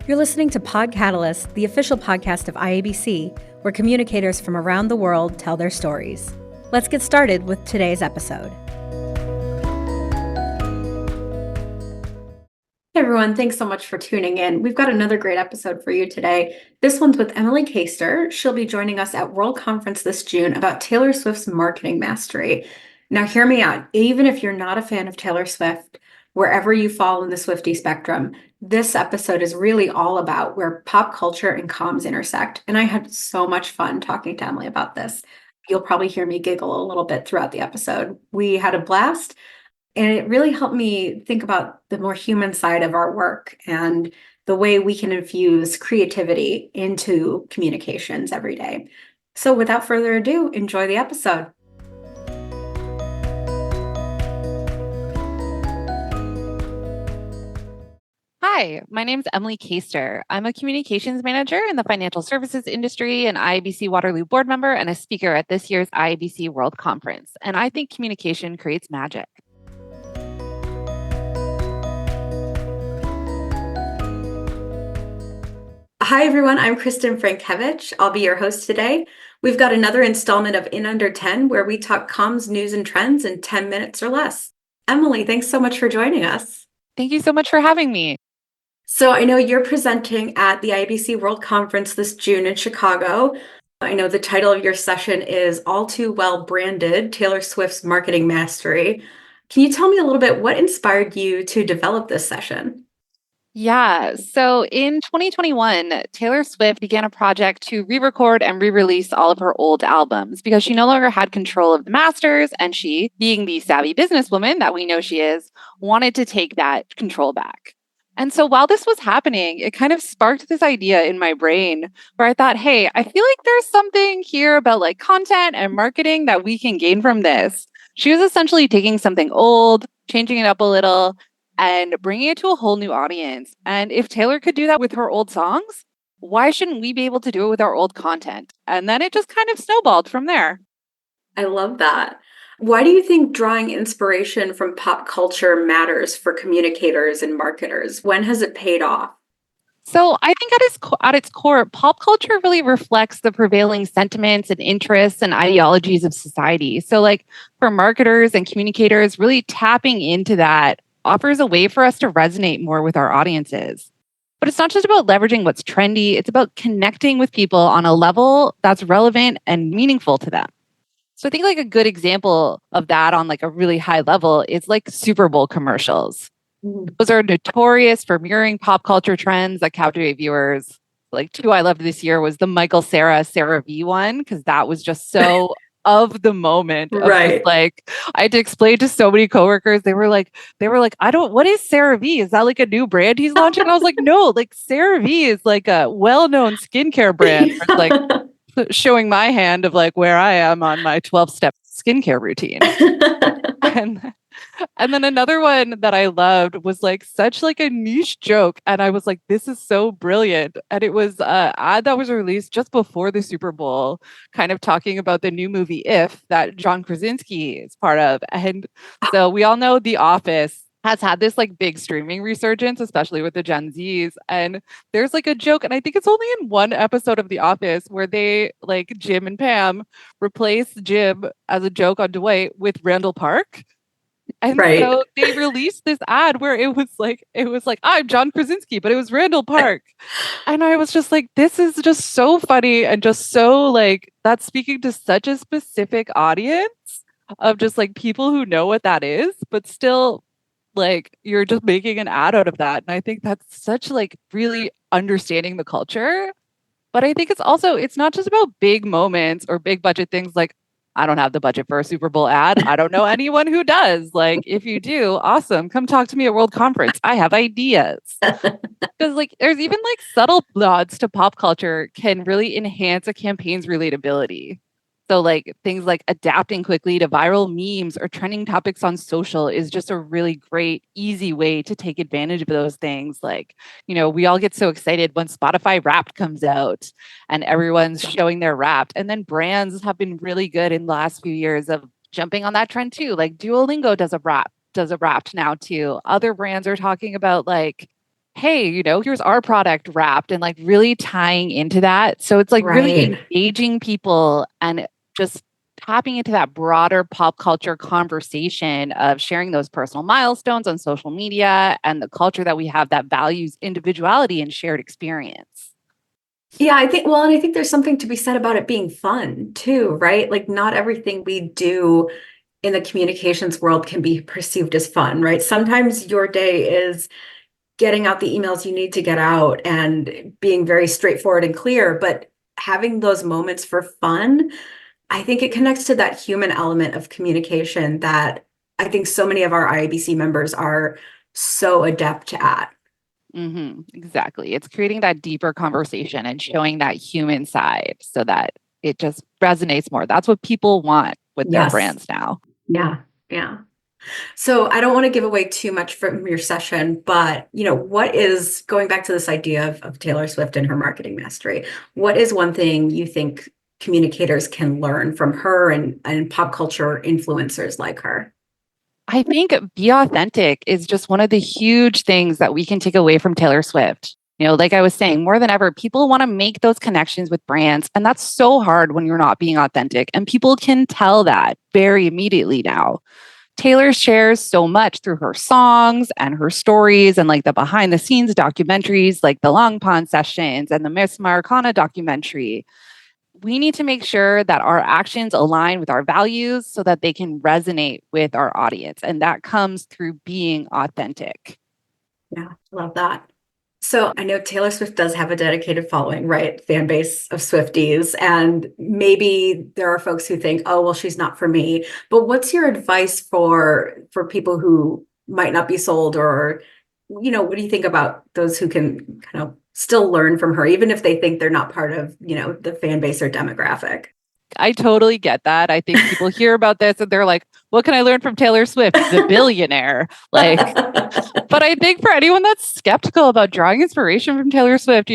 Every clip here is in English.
You're listening to Pod Catalyst, the official podcast of IABC, where communicators from around the world tell their stories. Let's get started with today's episode. Hey everyone, thanks so much for tuning in. We've got another great episode for you today. This one's with Emily Caister. She'll be joining us at World Conference this June about Taylor Swift's marketing mastery. Now, hear me out. Even if you're not a fan of Taylor Swift, wherever you fall in the Swiftie spectrum, this episode is really all about where pop culture and comms intersect. And I had so much fun talking to Emily about this. You'll probably hear me giggle a little bit throughout the episode. We had a blast, and it really helped me think about the more human side of our work and the way we can infuse creativity into communications every day. So without further ado, enjoy the episode. Hi, my name is Emily Caister. I'm a communications manager in the financial services industry, an IABC Waterloo board member, and a speaker at this year's IABC World Conference. And I think communication creates magic. Hi, everyone. I'm Kristen Frankevich. I'll be your host today. We've got another installment of In Under 10, where we talk comms, news, and trends in 10 minutes or less. Emily, thanks so much for joining us. Thank you so much for having me. So I know you're presenting at the IABC World Conference this June in Chicago. I know the title of your session is All Too Well Branded, Taylor Swift's Marketing Mastery. Can you tell me a little bit what inspired you to develop this session? Yeah, so in 2021, Taylor Swift began a project to re-record and re-release all of her old albums because she no longer had control of the masters, and she, being the savvy businesswoman that we know she is, wanted to take that control back. And so while this was happening, it kind of sparked this idea in my brain where I thought, hey, I feel like there's something here about like content and marketing that we can gain from this. She was essentially taking something old, changing it up a little, and bringing it to a whole new audience. And if Taylor could do that with her old songs, why shouldn't we be able to do it with our old content? And then it just kind of snowballed from there. I love that. Why do you think drawing inspiration from pop culture matters for communicators and marketers? When has it paid off? So I think at its core, pop culture really reflects the prevailing sentiments and interests and ideologies of society. So like for marketers and communicators, really tapping into that offers a way for us to resonate more with our audiences. But it's not just about leveraging what's trendy, it's about connecting with people on a level that's relevant and meaningful to them. So I think like a good example of that on like a really high level is like Super Bowl commercials. Those are notorious for mirroring pop culture trends that captivate viewers. Like two I loved this year was the Michael Sarah V one, because that was just so of the moment. Right. Like I had to explain to so many coworkers. They were like, what is CeraVe? Is that like a new brand he's launching? I was like, no, like CeraVe is like a well-known skincare brand. It's like showing my hand of like where I am on my 12-step skincare routine. And then another one that I loved was like such like a niche joke. And I was like, this is so brilliant. And it was an ad that was released just before the Super Bowl, kind of talking about the new movie If that John Krasinski is part of. And so we all know The Office has had this like big streaming resurgence, especially with the Gen Zs. And there's like a joke, and I think it's only in one episode of The Office where they like Jim and Pam replace Jim as a joke on Dwight with Randall Park. And right. So they released this ad where it was like, I'm John Krasinski, but it was Randall Park. And I was just like, this is just so funny and just so like, that's speaking to such a specific audience of just like people who know what that is, but still like you're just making an ad out of that. And I think that's such like really understanding the culture. But I think it's not just about big moments or big budget things. Like I don't have the budget for a Super Bowl ad. I don't know anyone who does. Like if you do, awesome. Come talk to me at World Conference. I have ideas. Because like there's even like subtle nods to pop culture can really enhance a campaign's relatability. So like things like adapting quickly to viral memes or trending topics on social is just a really great, easy way to take advantage of those things. Like, you know, we all get so excited when Spotify Wrapped comes out and everyone's showing their Wrapped. And then brands have been really good in the last few years of jumping on that trend too. Like Duolingo does a Wrapped now too. Other brands are talking about like, hey, here's our product wrapped and like really tying into that. So it's like really Right. engaging people and just tapping into that broader pop culture conversation of sharing those personal milestones on social media and the culture that we have that values individuality and shared experience. Yeah, and I think there's something to be said about it being fun too, right? Like not everything we do in the communications world can be perceived as fun, right? Sometimes your day is getting out the emails you need to get out and being very straightforward and clear, but having those moments for fun, I think it connects to that human element of communication that I think so many of our IABC members are so adept at. Exactly. It's creating that deeper conversation and showing that human side so that it just resonates more. That's what people want with their Yes. brands now. Yeah. Yeah. So I don't want to give away too much from your session, but what is going back to this idea of Taylor Swift and her marketing mastery? What is one thing you think communicators can learn from her and pop culture influencers like her? I think be authentic is just one of the huge things that we can take away from Taylor Swift. Like I was saying, more than ever, people want to make those connections with brands. And that's so hard when you're not being authentic. And people can tell that very immediately now. Taylor shares so much through her songs and her stories and like the behind the scenes documentaries, like the Long Pond sessions and the Miss Maracana documentary. We need to make sure that our actions align with our values so that they can resonate with our audience. And that comes through being authentic. Yeah, love that. So I know Taylor Swift does have a dedicated following, right? Fan base of Swifties. And maybe there are folks who think, oh, well, she's not for me. But what's your advice for people who might not be sold or, what do you think about those who can kind of still learn from her, even if they think they're not part of, the fan base or demographic? I totally get that. I think people hear about this and they're like, what can I learn from Taylor Swift, the billionaire? Like, but I think for anyone that's skeptical about drawing inspiration from Taylor Swift,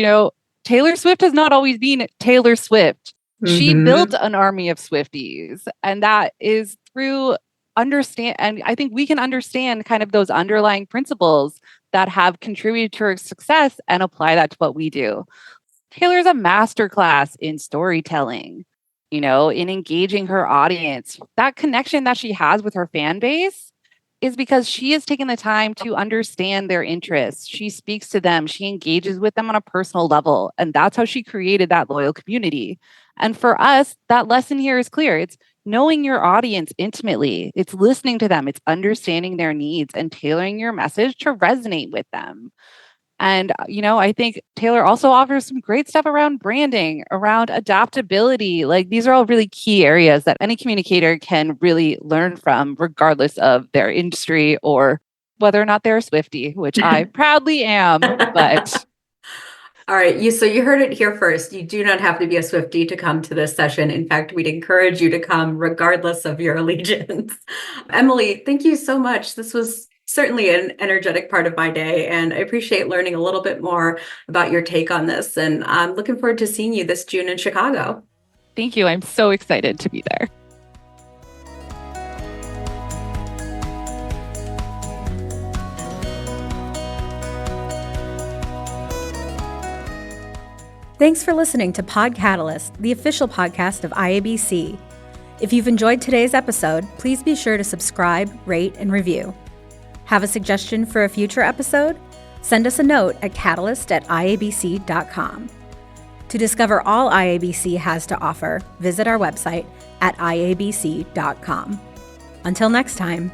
Taylor Swift has not always been Taylor Swift. She built an army of Swifties, and that is through understand. And I think we can understand kind of those underlying principles that have contributed to her success and apply that to what we do. Taylor's a masterclass in storytelling, in engaging her audience. That connection that she has with her fan base is because she has taken the time to understand their interests. She speaks to them, she engages with them on a personal level, and that's how she created that loyal community. And for us, that lesson here is clear. It's knowing your audience intimately. It's listening to them, it's understanding their needs and tailoring your message to resonate with them. And, I think Taylor also offers some great stuff around branding, around adaptability. Like these are all really key areas that any communicator can really learn from, regardless of their industry or whether or not they're a Swiftie, which I proudly am. But all right, so you heard it here first. You do not have to be a Swiftie to come to this session. In fact, we'd encourage you to come regardless of your allegiance. Emily, thank you so much. This was certainly an energetic part of my day, and I appreciate learning a little bit more about your take on this. And I'm looking forward to seeing you this June in Chicago. Thank you. I'm so excited to be there. Thanks for listening to Pod Catalyst, the official podcast of IABC. If you've enjoyed today's episode, please be sure to subscribe, rate, and review. Have a suggestion for a future episode? Send us a note at catalyst@iabc.com. To discover all IABC has to offer, visit our website at iabc.com. Until next time.